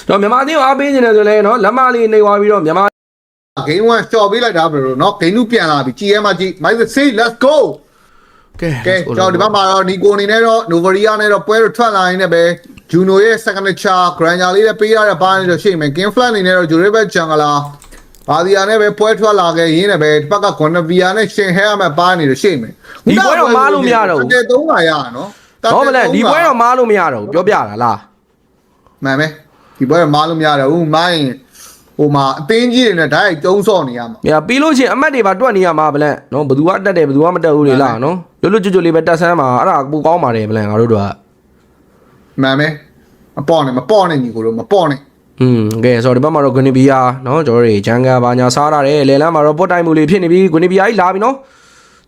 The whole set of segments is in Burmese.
တော့မြန်မာအသင်းအားပေးနေတယ်ဆိုလဲနော်လက်မလေးနေသွားပြီးတော့မြန်မာ game 1ကြော်ပေးလိုက်တာဘယ်လိုနော် game 2ပြန်လာပြီကြည်ရဲမှာကြည် Mike say let's go ကဲ ကျွန်တော်ဒီဘက်မှာတော့ Nico အနေနဲ့တော့ Novaria နဲ့တော့ပွဲတော့ထွက်လာရင်လည်းပဲ Juno ရဲ့ signature Granger လေးလည်းပေးရတဲ့ပိုင်းတော့ရှိမယ် Game Flat အနေနဲ့တော့ Jurebe Jungler ဘာဒီယာနဲ့ပဲပွဲထွက်လာခဲ့ရင်းနဲ့ပဲဒီဘက်က Gonavia နဲ့ရှင်ဟဲရမယ့်ပိုင်းနေတော့ရှိမယ်ဒီပွဲတော့မားလို့မရတော့ဘူးတဲ့3ပါရနော်တော့မလဲဒီပွဲတော့မားလို့မရတော့ဘူးပြောပြတာလားမှန်ပဲဒီပွဲတော့မားလို့မရတော့ဘူးမိုင်းဟိုမှာအသင်းကြီးတွေနဲ့ဓာတ်ရိုက်တုံးဆော့နေရမှာ။ပြီးလို့ရှိရင်အမတ်တွေပါတွက်နေရမှာဗလန့်နော်ဘယ်သူကတက်တယ်ဘယ်သူကမတက်ဘူးလေလားနော်လွတ်လွတ်ကျွတ်ကျွတ်လေးပဲတက်ဆန်းမှာအဲ့ဒါပိုကောင်းပါတယ်ဗလန့်ငါတို့တို့ကမှန်ပဲမပေါ့နဲ့ညီကိုတို့မပေါ့နဲ့ကဲဆိုတော့ဒီဘက်မှာတော့ဂွနီဘီယာနော်ကျွန်တော်တို့ဂျန်ဂါဘာညာစားရတယ်လေလမ်းမှာတော့ပွတ်တိုင်မှုလေးဖြစ်နေပြီဂွနီဘီယာကြီးလာပြီနော်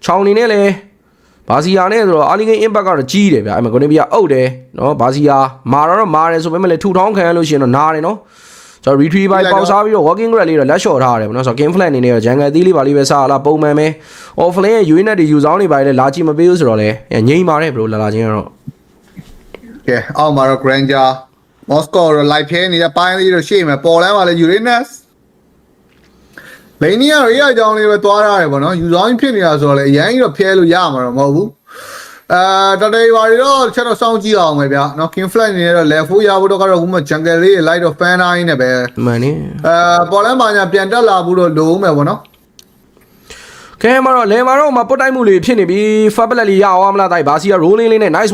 ချောင်းနေနဲ့လေဘာစီယာနဲ့ဆိုတော့အာလီဂိမ်း impact ကတော့ကြီးတယ်ဗျအဲ့မှာဂွနီဘီယာအုပ်တယ်နော်ဘာစီယာမာတော့မာတယ်ဆိုပေမဲ့လေထူထောင်းခံရလို့ရှိရင်တော့နားတယ်နော်ကျွန်တော် retrieve ပေါက်စားပြီးတော့ walking grab လေးတော့လက်လျှော့ထားရတယ်ဗောနော်ဆိုတော့ game flat အနေနဲ့တော့ဂျန်ဂါသီးလေးပါလေးပဲစားလာပုံမှန်ပဲ offlane ရဲ့ unit တွေယူဆောင်နေပါလေလာကြည့်မပေးဘူးဆိုတော့လေငိမ့်ပါတယ်ဘရိုလာချင်းကတော့ကဲအောက်မှာတော့ Granger Moscow တော့ live ဖဲနေတဲ့ပိုင်းလေးတော့ရှိမှာပေါ်လမ်းမှာလည်း Uranus လိန်နီယာရေအကြောင်းလေးပဲတွားရတယ်ဗောနော်ယူဆောင်ဖြစ်နေတာဆိုတော့လေအရင်ကြီးတော့ဖဲလို့ရမှာတော့မဟုတ်ဘူးတော်တော်ပါတော့ချက်တော့စောင့်ကြည့်အောင်ပဲဗျာနော် King Flat နေတော့ level 4ရဖို့တော့ကတော့ခုမှ jungle လေး light of fan တိုင်းနဲ့ပဲမှန်နေပေါ်လမ်းမှာညာပြန်တက်လာဖို့တော့လိုဦးမယ်ဗောနော်ကဲမှာတော့လေမှာတော့မပုတ်တိုက်မှုလေးဖြစ်နေပြီ Fablet လေးရအောင်မလားတိုက်ဘာစီက rolling လေးနဲ့ nice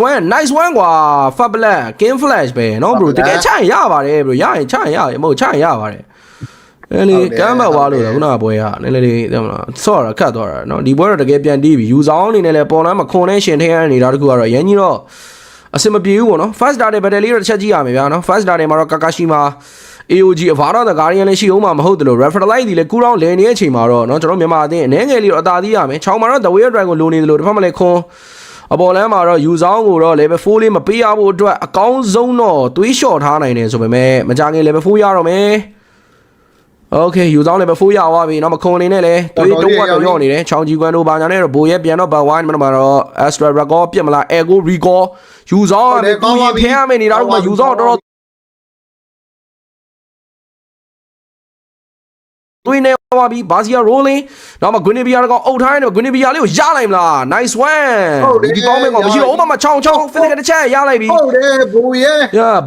one ကွာ Fablet King Flash ပဲနော် bro တကယ်ချရင်ရပါတယ် bro ရရင်ချရင်ရတယ်မဟုတ်ချရင်ရပါတယ်အဲ့လေကမ်းဘက်ဝါလို့ခုနကပွဲရနည်းနည်းလေးသိမလားဆော့ရခတ်သွားတာနော်ဒီပွဲတော့တကယ်ပြန်တီးပြီယူဆောင်အနေနဲ့လည်းပေါ်လမ်းမခွန်နဲ့ရှင်ထဲရနေတာတခုကတော့ရန်ကြီးတော့အစင်မပြေဘူးပေါ့နော် first data battle လေးတော့တစ်ချက်ကြည့်ရမယ်ဗျာနော် first data မှာတော့ကာကာရှိမာ AOG အဗာတော့ The Guardian လည်းရှိအောင်မှာမဟုတ်တယ်လို့ Referalite ဒီလည်းကူးတော့လဲနေတဲ့အချိန်မှာတော့နော်ကျွန်တော်မြန်မာအသင်းအနေငယ်လေးတော့အသာသီးရမယ်ချောင်းမှာတော့ The Way Drive ကိုလိုနေတယ်လို့တစ်ဖက်မှာလည်းခွန်အပေါ်လမ်းမှာတော့ယူဆောင်ကိုတော့ level 4လေးမပေးရဖို့အတွက်အကောင်းဆုံးတော့သွေးလျှော့ထားနိုင်တယ်ဆိုပေမဲ့မကြခင် level 4ရတော့မယ်โอเคယူဆောင်လည်းပဲ4ရသွားပြီเนาะမခွန်နေနဲ့လေတွေးတုံးကတော့ရော့နေတယ်ချောင်းကြီးကွမ်တို့ဘာညာနဲ့တော့ဘိုးရဲ့ပြန်တော့ဘတ်ဝိုင်းမှာတော့ Astra Record ပြစ်မလား Ego Recall ယူဆောင်ကလည်းကိုကြီးဖျက်ရမယ်နေတာတော့မှယူဆောင်တော့တွင်းနေပါပြီဘာစီယာ rolling နောက်မှ Guinevere ကတော့အုပ်ထားတယ် Guinevere လေးကိုရလိုက်မလား nice one ဒီကောင်းမဲ့ကောင်မရှိတော့ဥပမာချောင်း physical တစ်ချက်ရလိုက်ပြီဟုတ်တယ်ဘိုးရဲ့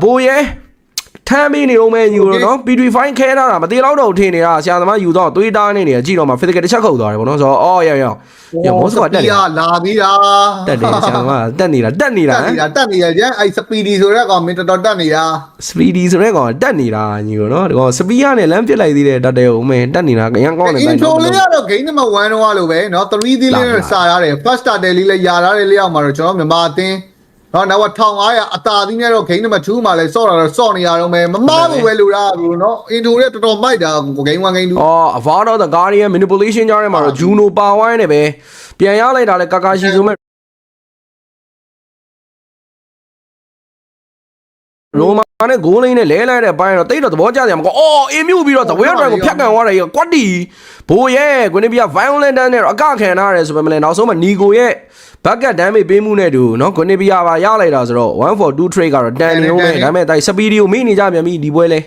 ဘိုးရဲ့ထမ်းပြီးနေအောင်မဲယူလို့နော် P25 ခဲထားတာမသေးတော့တော့ထင်နေတာဆရာသမားယူတော့သွေးတားနေတယ်ကြည့်တော့မှ physical တစ်ချက်ခုတ်သွားတယ်ဗောနော်ဆိုတော့အော်ရမောစကွာတက်နေလာပြီးတာတက်တယ်ဆရာသမားတက်နေတာကျန်အဲ့ speedy ဆိုတဲ့ကောင်မင်းတော်တက်နေတာ speedy ဆိုတဲ့ကောင်တက်နေတာညီလို့နော်ဒီကောင် speed နဲ့လမ်းပစ်လိုက်သေးတယ်တက်တယ်ဦးမင်းတက်နေတာအရင်ကောင်းတယ်intro လေးကတော့ game number 1တော့လို့ပဲနော်3သီးလေးနဲ့စာရတယ် first starter လေးလည်းယာထားတယ်လေးအောင်မှာတော့ကျွန်တော်မြန်မာအသင်းနော်နောက်1500အသာသီးနဲ့တော့ game number 2မှာလည်းစော့တာတော့စော့နေရတော့မယ်မမလို့ပဲလို့လားဘူးနော် intro လေးတော်တော်မိုက်တာ game 1 game 2Avada the Guardian manipulation ကြားထဲမှာတော့ Juno ပါဝိုင်းနေပဲပြန်ရလိုက်တာလဲကာကာရှိဆိုမဲ့ရိုမာနဲ့ဂိုးလိန်းနဲ့လဲလိုက်တဲ့ဘိုင်းတော့တိတ်တော့သဘောကျတယ်မကောအင်းမြူပြီးတော့ The Way Drive ကိုဖြတ်ကန်သွားတယ်ကွက်တီဘိုးရဲ့ Guinevere Violent နဲ့တော့အကခံထားရတယ်ဆိုပေမဲ့နောက်ဆုံးမှာ Nico ရဲ့ bucket damage ပေးမှုနဲ့တူနော် Guinevere ပါရလိုက်တာဆိုတော့142 trade ကတော့တန်နေဦးမယ်ဒါပေမဲ့တိုက် speed ကိုမိနေကြပြန်ပြီဒီပွဲလ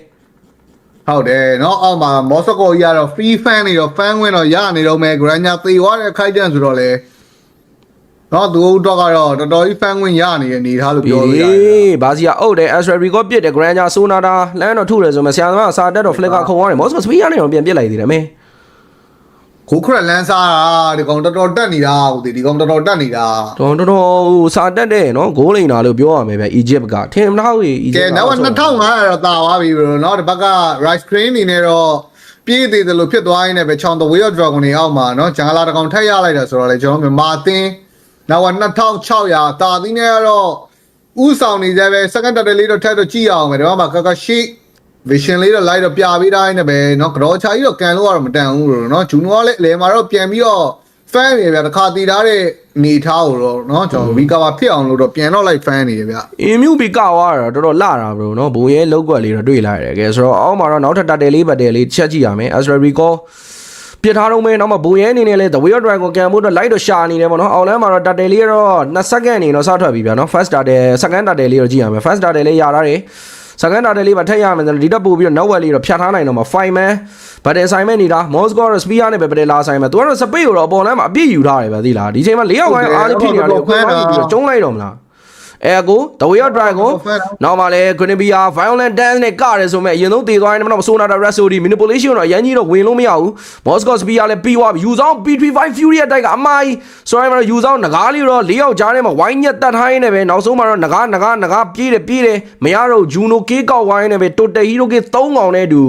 ဲဟုတ်တယ်เนาะအောက်မှာ Moscow ကြီးကတော့ free fan နေတော့ fan ဝင်တော့ရနေတော့မယ် Granger သေသွားတဲ့ခိုက်တန်ဆိုတော့လေเนาะသူတို့ကတော့တော်တော်ကြီး fan ဝင်ရနေနေထားလို့ပြောလို့ရတယ်ဘာစီကအုပ်တယ် Astra Record ပြစ်တယ် Granger Sonata လမ်းတော့ထုတယ်ဆိုမှဆရာသမားစာတက်တော့ flicker ခုံသွားတယ် Moscow speed နဲ့တော့ပြန်ပြစ်လိုက်သေးတယ်မင်းခိုးခရက်လန်းစားတာဒီကောင်တော်တော်တက်နေတာဟုတ်ဒီကောင်တော်တော်တက်နေတာတော်စာတက်တဲ့နော်ဂိုးလိန်တာလို့ပြောရမယ်ဗျ Egypt ကထင်မထားဘူး Egypt ကဲနောက်က2500တော့တာသွားပြီဘယ်လိုနော်ဒီဘက်က right screen နေနဲ့တော့ပြေးသေးတယ်လို့ဖြစ်သွားရင်းနဲ့ပဲချောင်းThe Way of Dragon တွေအောက်မှာနော်ဂျန်ဂလာတကောင်ထက်ရလိုက်တာဆိုတော့လေကျွန်တော်မြန်မာအသင်းနောက်က2600တာသီးနဲ့ကတော့ဥဆောင်နေကြပဲ second data လေးတော့ထက်တော့ကြည့်အောင်ပဲဒီမှာကာကာရှိvision လေးတော့ light တော့ပြပေးတိုင်းနဲ့ပဲเนาะကြောချာကြီးတော့ကန်လို့ကတော့မတန်ဘူးလို့เนาะဂျူနိုကလည်းအလဲမှာတော့ပြန်ပြီးတော့ fan နေဗျာတစ်ခါတည်ထားတဲ့နေထားကိုတော့เนาะကျွန်တော် recover ဖြစ်အောင်လို့တော့ပြန်တော့ like fan နေရဗျာအင်မြူဘီကောက်သွားတော့တော်တော်လာတာ bro เนาะဘိုးရဲ့လောက်ကွက်လေးတော့တွေ့လာရတယ်ကဲဆိုတော့အောက်မှာတော့နောက်ထပ်တက်တယ်လေးပတ်တယ်လေးချက်ကြည့်ရမယ် Astra Recall ပြစ်ထားတော့မယ်နောက်မှဘိုးရဲ့အနေနဲ့လဲ The Way of Dragon ကိုကန်ဖို့တော့ light တော့ရှာနေတယ်ပေါ့เนาะအောက်လမ်းမှာတော့တက်တယ်လေးတော့2 second နေတော့စထွက်ပြီဗျာเนาะ first တက်တယ် second တက်တယ်လေးတော့ကြည့်ရမယ် first တက်တယ်လေးရတာတယ် second order လေးပါထက်ရမယ်ဆိုတော့ဒီတက်ပို့ပြီးတော့နောက်ဝက်လေးတော့ဖြတ်ထားနိုင်တော့မှာ 5 man ဗတ်တယ်ဆိုင်မဲ့နေတာ Moscow တော့ spear နဲ့ပဲပတယ်လာဆိုင်မဲ့သူကတော့ space ကိုတော့အပေါ်လမ်းမှာအပြည့်ယူထားတယ်ပဲသိလားဒီချိန်မှာ4ယောက်အားလေးဖြစ်နေတယ်ခွဲပြီးတော့ကျုံးလိုက်တော့မလားအဲကို The Way of Dragon နောက်မှလည်း Grenabia Violent Dance နဲ့ကရဲဆိုမဲ့အရင်ဆုံးတည်သွားရင်တော့ Sonata Rhapsody Manipulation တော့အရင်ကြီးတော့ဝင်လို့မရဘူး Moscow Spear လည်းပြီးသွားပြီယူဆောင် P35 Fury အတိုက်ကအမိုင်းဆိုရင်တော့ယူဆောင်ငကားလေးတော့၄ယောက်ကြားထဲမှာဝိုင်းညက်တတ်ထားရင်းနဲ့ပဲနောက်ဆုံးမှာတော့ငကားပြေးတယ်မရတော့ Juno ကေးကောက်ဝိုင်းနဲ့ပဲ Total Hero ကေး3កောင်နဲ့တူ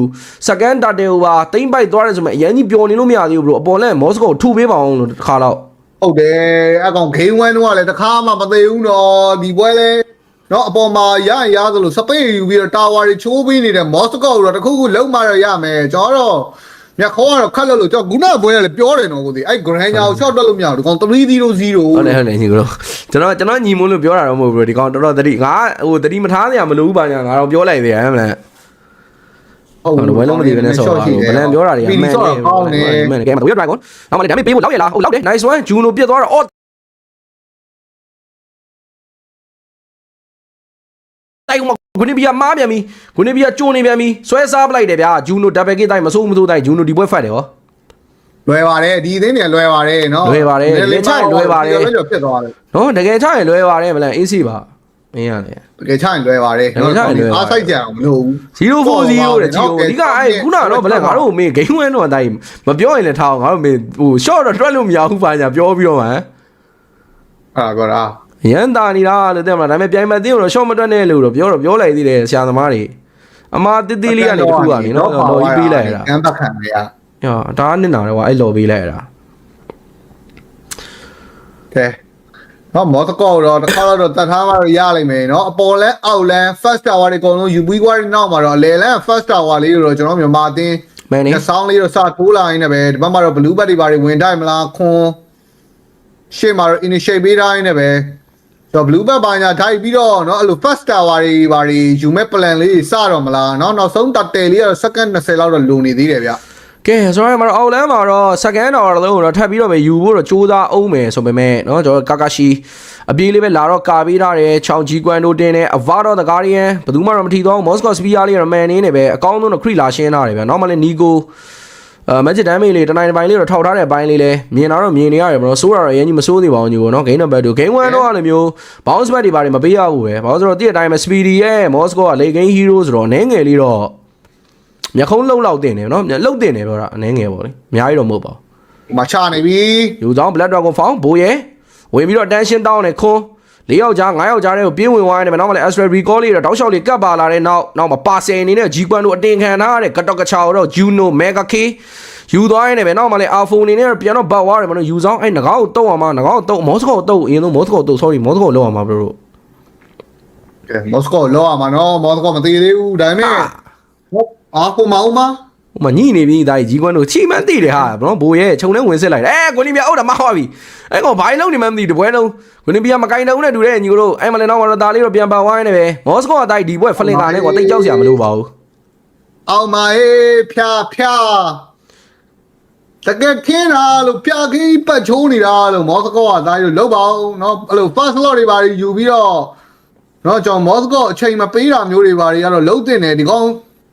Second Turtle ပါတိမ့်ပိုက်သွားတယ်ဆိုမဲ့အရင်ကြီးပျော်နေလို့မရသေးဘူး bro အပေါ်လဲ Moscow ထူပေးပါအောင်လို့တစ်ခါတော့ဟုတ်တယ်အကောင် game 1တော့လည်းတစ်ခါမှမသေးဘူးတော့ဒီပွဲလဲနော်အပေါ်မှာရသလိုစပိတ်ယူပြီးတော့တာဝါတွေချိုးပေးနေတဲ့ Moscow တော့တခုခုလုံးမတော့ရမယ်ကျွန်တော်တော့မြက်ခေါ်ကတော့ခက်လို့ကျွန်တော်ခုနကပွဲကလည်းပြောတယ်နော်ကိုဒီအဲ့ Grand ညာကို short တက်လို့မရဘူးဒီကောင်3-0ဟုတ်တယ်ညီကတော့ကျွန်တော်ညီမလို့ပြောတာတော့မဟုတ်ဘူးဒီကောင်တော်တော်တတိငါဟိုတတိမထားစရာမလိုဘူးပါညာငါတော့ပြောလိုက်သေးတယ်ဟဲ့မလားဟုတ်တယ်ဘယ်လုံးမသိဘဲနဲ့ဆော်ပါဘူးဘလန်ပြောတာတွေအမှန်နဲ့ကဲမတွေ့ Dragon အမှန်လည်းဒါပေမဲ့ပေးဖို့လောက်ရလားဟုတ်လောက်တယ် nice one Juno ပြတ်သွားတော့အော်တိုက်မှာဂွနီဘီယာမားပြန်ပြီဂွနီဘီယာကျိုးနေပြန်ပြီဆွဲစားပလိုက်တယ်ဗျာ Juno double kick တိုက်မစိုးတိုက် Juno ဒီပွဲဖတ်တယ်ဟောလွယ်ပါတယ်ဒီအသင်းတွေလွယ်ပါတယ်နော်လွယ်ပါတယ်လေချရင်လွယ်ပါတယ်ဖြစ်သွားတယ်နော်တကယ်ချရင်လွယ်ပါတယ်ဗလန် AC ပါမင်းရတယ်တကယ်ချရင်လွယ်ပါတယ်နော်အားစိုက်ကြအောင်မလို့040တဲ့ချီကိုဒီကအဲ့ခုနကတော့ဗလန်ငါတို့မင်း game 1တော့အတိုင်းမပြောရင်လည်းထားအောင်ငါတို့မင်းဟို short တော့တွက်လို့မရဘူးပါညာပြောပြီးတော့မှကောလားရန်တာနေတာလို့တဲ့မလားဒါပေမဲ့ပြိုင်မသိတော့ short မတွက်နဲ့လို့တော့ပြောလိုက်သေးတယ်ဆရာသမားတွေအမားတိတိလေးကနေတခုကနေနော်လော်ကြီးပေးလိုက်ရတာကမ်းပတ်ခံရဒါနစ်နာတယ်ကွာအဲ့လော်ပေးလိုက်ရတာကဲနော်မော်တကောတော့တစ်ခါတော့တတ်ထားမှရလိမ့်မယ်နော်အပေါ်လဲအောက်လန်း first tower တွေအကုန်လုံးယူပြီးွားတဲ့နောက်မှာတော့အလဲလန်း first tower လေးတော့ကျွန်တော်မြန်မာအတင်းမင်းနေဆောင်းလေးတော့စတိုးလာရင်းနဲ့ပဲဒီဘက်မှာတော့ blue bat တွေဘာတွေဝင်တိုင်းမလားခွန်ရှေ့မှာတော့ initiate ပေးတိုင်းနဲ့ပဲတော့ blue bat ဘာညာထိုက်ပြီးတော့เนาะအဲ့လို first tower တွေဘာတွေယူမဲ့ plan လေးစတော့မလားเนาะနောက်ဆုံးတက်တယ်လေးကတော့ second 20လောက်တော့လုံနေသေးတယ်ဗျကဲဆိုတော့မှာအောက်လမ်းမှာတော့ second hour လုံးတော့ထပ်ပြီးတော့ပဲယူဖို့တော့စူးစမ်းအောင်မယ်ဆိုပေမဲ့เนาะကျွန်တော်ကာကာရှီအပြေးလေးပဲလာတော့ကာပေးထားတယ်ချောင်းကြီးကွမ်တို့တင်တယ်အဗာတော့တကားရီယန်ဘယ်သူမှတော့မထီတော့မော်စကိုစပီယာလေးတော့မန်နေနေပဲအကောင်းဆုံးတော့ခရီလာရှင်းထားတယ်ဗျနောက်မှလည်းနီကိုmagic damage လေးတနိုင်ပိုင်းလေးတော့ထောက်ထားတဲ့အပိုင်းလေးလဲမြင်တော့မြင်နေရတယ်ဘရောဆိုးတာတော့အရင်ကြီးမဆိုးသေးပါဘူးညီကိုเนาะ game number 2 game 1တော့အဲ့လိုမျိုး bounce back တွေပါတယ်မပေးရဘူးပဲဘာလို့ဆိုတော့တည့်တဲ့အတိုင်းပဲ speedy ရဲ့ Moscow က late game hero ဆိုတော့နည်းငယ်လေးတော့မျက်ခုံးလောက်တင်တယ်เนาะလှုပ်တင်တယ်ပြောတာအနည်းငယ်ပေါ့လေအများကြီးတော့မဟုတ်ပါဘူးမချနေပြီယူဆောင် Black Dragon Found ဘိုးရဲ့ဝင်ပြီးတော့ attention down နဲ့ခွန်း၄ယောက်ကြား၅ယောက်ကြားတွေကိုပြေးဝင်သွားတယ်နောက်မှလည်း Astral Recall လေးတော့တောက်လျှောက်လေးကပ်ပါလာတဲ့နောက်မှာပါဆယ်အနေနဲ့ G ကွမ်တို့အတင်ခံထားတဲ့ကတောက်ကချာတော့ Juno Mega K ယူသွားရင်လည်းပဲနောက်မှလည်း iPhone အနေနဲ့ပြန်တော့ဘတ်သွားတယ်မလို့ယူဆောင်အဲ့ငကောက်ကိုတုံးအောင်မငကောက်ကိုတုံးမော်စကိုတုံးအရင်ဆုံးမော်စကိုတုံး sorry မော်စကိုလောက်အောင်ပါဘရိုကဲမော်စကိုလောက်အောင်မနော်မော်စကိုမသေးသေးဘူးဒါပေမဲ့ပုံမအောင်မဟိုမှာညှိနေပြီဒါကြီးကွန်းတို့ချီမှန်းသိတယ်ဟာဘိုးရဲ့ခြုံထဲဝင်စစ်လိုက်တယ်ကိုနီဘီယာအုတ်တာမဟုတ်ပြီအဲ့ကောင်ဘိုင်းလုံးနေမှမသိတပွဲလုံးကိုနီဘီယာမကင်တုံးနဲ့တူတဲ့ညီကိုတို့အဲ့မလည်းနောက်မှာတော့ဒါလေးတော့ပြန်ပါဝိုင်းနေပဲမော်စကိုအတိုက်ဒီပွဲဖလင်ကာနဲ့ကွာတိတ်ကြောက်စရာမလိုပါဘူးအောင်မဖျာတကယ်ခင်းတာလို့ပြခင်းပတ်ချိုးနေတာလို့မော်စကိုကသားလို့လောက်ပါအောင်เนาะအဲ့လို first lot တွေပါယူပြီးတော့เนาะကျွန်တော်မော်စကိုအချိန်မပေးတာမျိုးတွေပါတွေကတော့လုံးတင်တယ်ဒီကောင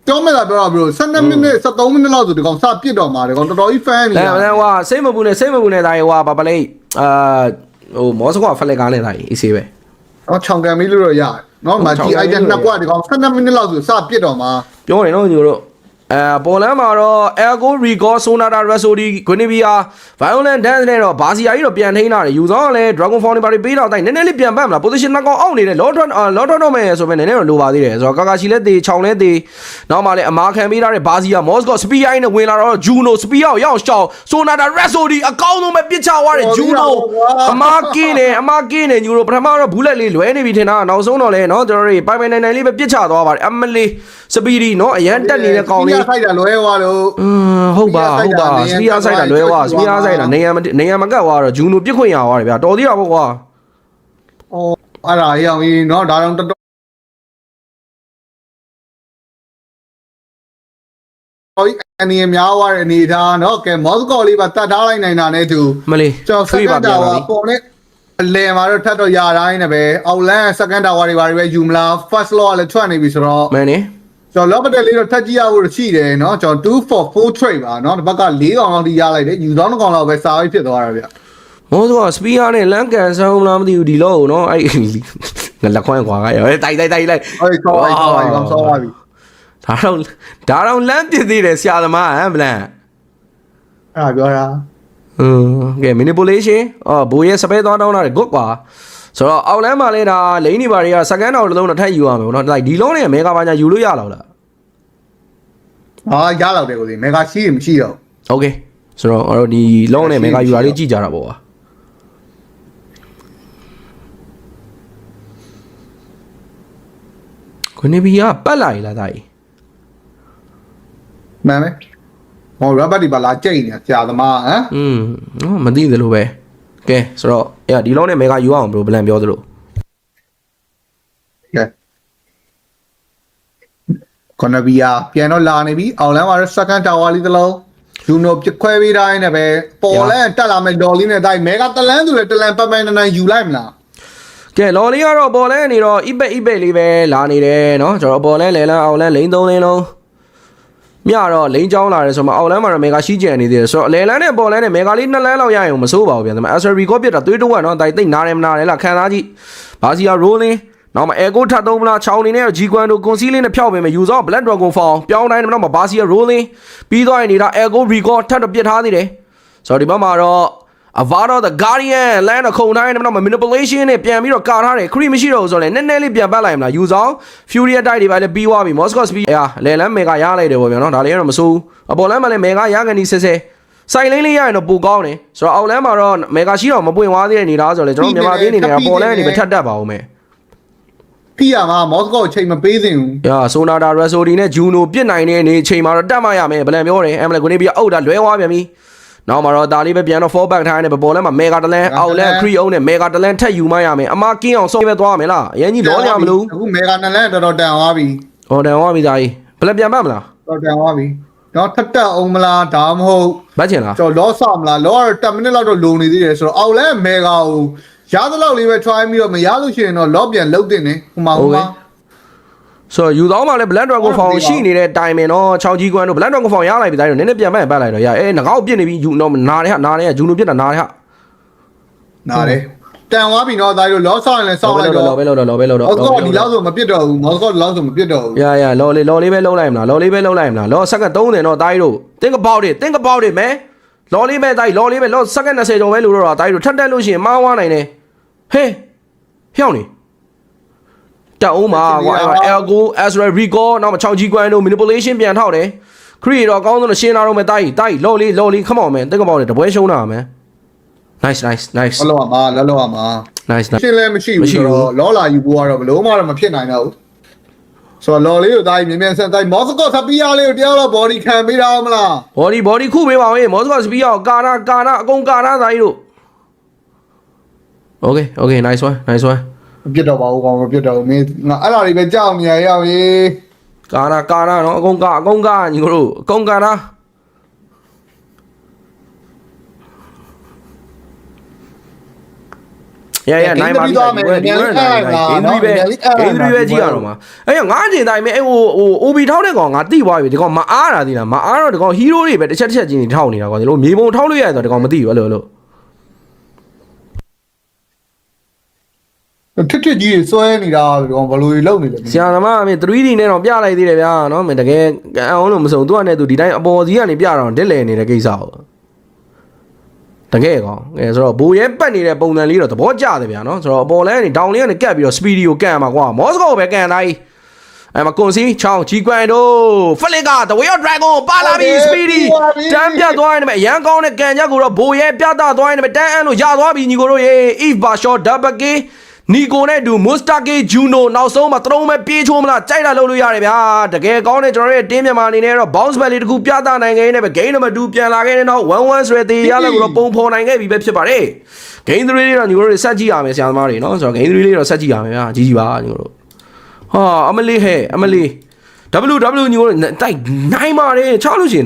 ်ပြောမဲ့တာပြောတာဘရို12မိနစ်13မိနစ်လောက်ဆိုဒီကောင်စပစ်တော့မှာဒီကောင်တော်တော်ကြီး fan နေတာဟိုစိတ်မပူနဲ့ဒါရေဟိုပါပလေးဟိုမော်စကိုကဖလက်ကားနဲ့ဒါရေအေးဆေးပဲเนาะခြောင်ကန်ပြီးလို့တော့ရတယ်เนาะမာဂျီအိုက်တန်နှစ်ကွာဒီကောင်12မိနစ်လောက်ဆိုစပစ်တော့မှာပြောရင်တော့ညီတို့ပေါ်လမ်းမှာတော့ Elgo Recall Sonata Rhapsody Grenabia Violent Dance နဲ့တော့ဘာစီယာကြီးတော့ပြန်ထိန်းတာတယ်ယူဆောင်ကလည်း Dragon Found တွေပါပေးတော့တိုင်းနည်းနည်းလေးပြန်ပတ်မလား position နှကောင်အောက်နေတယ် Lord တော့မယ်ဆိုပေမဲ့နည်းနည်းတော့လိုပါသေးတယ်ဆိုတော့ကာကာရှီလည်းတေချောင်းလည်းတေနောက်မှလည်းအမာခံပေးထားတဲ့ဘာစီယာ Moscow Spear နဲ့ဝင်လာတော့ Juno Spear ကိုရောက်ရှောင်း Sonata Rhapsody အကောင်းဆုံးပဲပစ်ချသွားတယ် Juno အမာကင်းနေညီတို့ပထမတော့ဘူးလက်လေးလွဲနေပြီထင်တာနောက်ဆုံးတော့လဲเนาะကျွန်တော်တို့ပိုင်နိုင်လေးပဲပစ်ချသွားပါတယ်အမလေး Speedy เนาะအရန်တက်နေတဲ့ကောင်လေးဆိုင်တာလွဲသွားလို့ဟုတ်ပါစပီယာဆိုင်တာလွဲသွားစပီယာဆိုင်တာနေရမကတ်သွားတော့ဂျူနိုပြစ်ခွင့်ရသွားတယ်ဗျာတော်သေးတာပေါ့ကွာအော်အဲ့ဒါရောင်ကြီးเนาะဒါတော့တော်တော်အနေများသွားတဲ့အနေထားเนาะကဲမော်စကိုလေးပါတတ်ထားလိုက်နိုင်တာနဲ့သူမလေးကျွန်တော်ဖရီပါပြန်ပါပေါ်နဲ့ အလယ်မှာတော့ထပ်တော့ရတိုင်းနဲ့ပဲအောက်လန်း second tower တွေဘာတွေပဲယူမလား first law လည်းထွက်နေပြီဆိုတော့ မန်နေ ကျွန်တော် lob တက်လေးတော့ထပ်ကြည့်ရဖို့ရှိတယ်เนาะကျွန်တော်2 for 4 trade ပါเนาะဒီဘက်က4កောင်လောက်ထိရလိုက်တယ်ယူသော2កောင်လောက်ပဲစာရေးဖြစ်သွားတာဗျ မောဆိုကစပီယာနဲ့လန်ကန်ဆန်းလားမသိဘူးဒီလို့နော်အဲ့ငါလက်ခွန်းကွာကရတိုက်လိုက် ဟေးဆောင်းလိုက်ကောင်းဆောင်းသွားပြီ ဒါတော့လမ်းပြစ်သေးတယ်ဆရာသမားဟမ်ဗလန် အဲ့ဒါပြောတာ ကဲ manipulation ဘိုးရဲ့စပယ်သွားတောင်းတာ good ကွာဆိုတော့အောက်လမ်းမှာလဲဒါလိန်နေပါတွေကစကန်တော်တစ်လုံးတော့ထပ်ယူရမယ်ဗောနော်ဒီလုံးနဲ့မေဂါဘာညာယူလို့ရလောက်လား ဟာရလောက်တယ်ကိုစီမေဂါရှိရင်မရှိတော့ โอเคဆိုတော့အဲ့တော့ဒီလုံးနဲ့မေဂါယူတာလေးကြည့်ကြတာပေါ့ကွာခွနေဘီကပတ်လာရလားဒါကြီး မှန်မယ်ဟော rubber ဒီပါလာကြိတ်နေဆရာသမားဟမ် မသိသလိုပဲကဲဆိုတော့အဲ့ဒီလုံးနဲ့မေဂါယူအောင်ဘယ်လိုဗလန်ပြောသလို ကဲကွန်နဘီယာပြန်တော့လာနေပြီအောက်လမ်းမှာ second tower လေးတစ်လုံးဂျူနိုပြခွဲပေးတိုင်းနဲ့ပဲပေါ်လန်းတက်လာမယ်ဒေါ်လေးနဲ့တိုင်းမေဂါတလန်းဆိုလေတလန်းပတ်ပတ်နန်းယူလိုက်မလား ကဲလော်လေးကတော့ပေါ်လန်းနေတော့အိပိတ်လေးပဲလာနေတယ်เนาะကျွန်တော်ပေါ်လန်းလေလန်းအောက်လန်းလိန်3လင်းလုံးမြတော့လိန်ချောင်းလာတယ်ဆိုမှအောက်လန်းမှာတော့မေဂါရှိကျန်နေသေးတယ်ဆိုတော့အလေလန်းနဲ့ပေါ်လန်းနဲ့မေဂါလေး2လန်းလောက်ရရင်မစိုးပါဘူးဗျာဒါပေမဲ့ SRB ကိုပြတ်တာသွေးတော့ကနော်တိုင်သိမ့်နားတယ်မနာတယ်လားခံစားကြည့်ဘာစီယာ rolling နောက်မှ echo ထပ်သုံးမလားချောင်းနေနဲ့ G ကွမ်တို့ conceal လေးနဲ့ဖျောက်ပေးမယ်ယူဆောင် Black Dragon Fall ပြောင်းတိုင်းတော့မှဘာစီယာ rolling ပြီးသွားရင်နေတာ echo record ထပ်တော့ပြစ်ထားသေးတယ်ဆိုတော့ဒီဘက်မှာတော့ Avado the Guardian land ခုံတိုင်းတော့ manipulation နဲ့ပြန်ပြီးတော့ကာထားတယ် creep မရှိတော့ဘူးဆိုတော့လည်းနည်းနည်းလေးပြန်ပတ်လိုက်မလားယူဆောင် Fury တိုက်တွေပဲလည်းပြီးသွားပြီ Moscow speed လေလန်းမေဂါရလိုက်တယ်ပေါ့ဗျာနော်ဒါလေးကတော့မစိုးဘူးအပေါ်လန်းမှာလည်းမေဂါရကန်ဒီဆဲစိုင်လိမ့်လေးရရင်တော့ပိုကောင်းတယ်ဆိုတော့အောက်လန်းမှာတော့မေဂါရှိတော့မပွင့်သွားသေးတဲ့နေသားဆိုတော့လေကျွန်တော်မြန်မာပြည်နေနေတာပေါ်လန်းနေပဲထပ်တက်ပါဦးမယ် ပြရမှာမော်စကိုအချိန်မပေးသင့်ဘူး ။ဆိုနာတာရက်ဆိုဒီနဲ့ဂျူနိုပြစ်နိုင်တဲ့အနေအချိန်မှာတော့တက်မှရမယ်ဗလန်ပြောတယ်။မလဲကိုနေပြီးအုတ်တာလွဲသွားပြန်ပြီ။နောက်မှာတော့ဒါလေးပဲပြန်တော့ fall back ထားနေပေါ်လဲမှာမေဂါတလန်အောက်လန်ခရီးအောင်နဲ့မေဂါတလန်ထက်ယူမှရမယ်။အမကင်းအောင်ဆုံးပဲသွားမယ်လား။အရင်ကြီးလောရမလို့ အခုမေဂါနလန်တော်တော်တန်သွားပြီ ။ဟောတန်သွားပြီသားကြီး။ဗလန်ပြန်ပတ်မလား တော်တန်သွားပြီတော့ထက်တက်အောင်မလားဒါမှမဟုတ် ။ဗတ်ချင်လား ကျွန်တော်လောဆမလားလောကတော့10မိနစ်လောက်တော့လုံနေသေးတယ်ဆိုတော့အောက်လန်မေဂါကိုရသလောက်လေးပဲ try ပြီးတော့မရလို့ရှိရင်တော့လောပြန်လုတ်တင်နေဟိုမှာ ။ဆိုယူတော့မှလည်း Black Dragon Fall ရှိနေတဲ့တိုင်မင်တော့6ကြီးကွမ်းတို့ Black Dragon Fall ရလိုက်ပြီသားကြီးတော့နည်းနည်းပြန်ပတ်လိုက်တော့ရငကောက်ပြစ်နေပြီယူတော့နားတယ်ဟာဂျူနိုပြစ်တာနားတယ်ဟာ နားတယ်တန်သွားပြီတော့သားတို့လောဆောင်းရင်လည်းဆောင်းလိုက်တော့ လောပဲလောတော့ အောက်ကောဒီလောက်ဆိုမပြစ်တော့ဘူးမော်စကိုဒီလောက်ဆိုမပြစ်တော့ဘူး ရလော်လေးပဲလုံးလိုက်မလားလော်လေးပဲလုံးလိုက်မလားလော်စက္ကန့်30တော့တိုင်းတို့ think about it man လော်လေးပဲတိုင်းလော်လေးပဲလော်စက္ကန့်20ကျော်ပဲလို့တော့တိုင်းတို့ထပ်တက်လို့ရှိရင်မားဝါနိုင်တယ်ဟေးဖြောင်းနေတက်အောင်ပါကွာ Elgo Ezra Rico နောက်မှ6G ကွမ်းတို့ manipulation ပြန်ထောက်တယ်ခရီးတော့အကောင်းဆုံးရှင်းလာတော့မယ်တိုင်းလော်လေး come on man think about it တပွဲရှုံးတာ man nice လောလောမှာ nice ရှင်းလဲမရှိဘူးဆိုတော့လောလာယူဖို့ကတော့ဘလို့မှတော့မဖြစ်နိုင်တော့ဘူးဆိုတော့လော်လေးကိုတိုင်းမြန်ဆန်တိုင်းမော်စကိုစပီယာလေးကိုတယောက်တော့ body ခံပေးတာမလား body ခုပေးပါဦးမော်စကိုစပီယာကာနာအကုန်ကာနာတိုင်းတို့ okay nice one မပြတ်တော့ပါဘူးကောင်မပြတ်တော့ဘူးမင်းငါအဲ့ဒါတွေပဲကြောက်နေရရောက်ရေး ကာနာနော်အကုန်ကညီတို့အကုန်ကာနာနိုင်ပါပြီဒီပဲကြည့်ရတော့မှာအဲ့ငါးကျင်တိုင်းမဲ့ဟို OB ထောက်တဲ့ကောင်ငါတိသွားပြီဒီကောင်မအားတာသိလားမအားတော့ဒီကောင်ဟီးရိုးတွေပဲတစ်ချက်ချင်းထောက်နေတာကွာဒီလိုမြေပုံထောက်လို့ရတယ်ဆိုတော့ဒီကောင်မသိဘူးအဲ့လိုထစ်ကြီးစွဲနေတာဒီကောင်ဘယ်လိုလုပ်နေလဲ ဆရာသမားမင်း 3D နဲ့တော့ပြလိုက်သေးတယ်ဗျာနော်မင်းတကယ်အောင်လို့မစုံသူကနဲ့သူဒီတိုင်းအပေါ်စီကနေပြတော့ဒစ်လဲနေတဲ့ကိစ္စကိုတကယ်ကောင်ဆိုတော့ဘိုးရဲပတ်နေတဲ့ပုံစံလေးတော့သဘောကျတယ်ဗျာနော်ဆိုတော့အပေါ်လဲကနေဒေါင်လေးကနေကတ်ပြီးတော့ speedy ကိုကန်မှာကွာမော်စကိုပဲကန်တိုင်းအဲ့မှာကွန်စီချောင်းကြီးကွမ်တို့ဖလစ်က the way of dragon ပါလာပြီ speedy တန်းပြတ်သွားရင်လည်းအရန်ကောင်းတဲ့ကန်ချက်ကိုတော့ဘိုးရဲပြတ်သွားရင်လည်းတန်းအန်းလို့ရသွားပြီညီကိုတို့ရေ if basho double k နီကိုနဲ့တူမွတ်စတာကေဂျူနိုနောက်ဆုံးမှာသလုံးမဲ့ပြေးချိုးမလားကြိုက်တာလုပ်လို့ရတယ်ဗျာတကယ်ကောင်းတဲ့ကျွန်တော်ရဲ့တင်းမြန်မာအနေနဲ့တော့ bounce back လေးတခုပြသနိုင်ခဲ့နေပဲ game number 2ပြန်လာခဲ့တဲ့နောက်1-1ဆိုတဲ့တေးရလက်ကိုတော့ပုံဖော်နိုင်ခဲ့ပြီပဲဖြစ်ပါတယ် game 3လေးတော့ညီတို့တွေဆက်ကြည့်ရမယ်ဆရာသမားတွေနော်ဆိုတော့ game 3လေးတော့ဆက်ကြည့်ရမယ်ဗျာကြီးပါညီတို့ဟာအမလေးWW ညီတို့တိုက်နိုင်ပါတယ်ချလို့ရှိရင်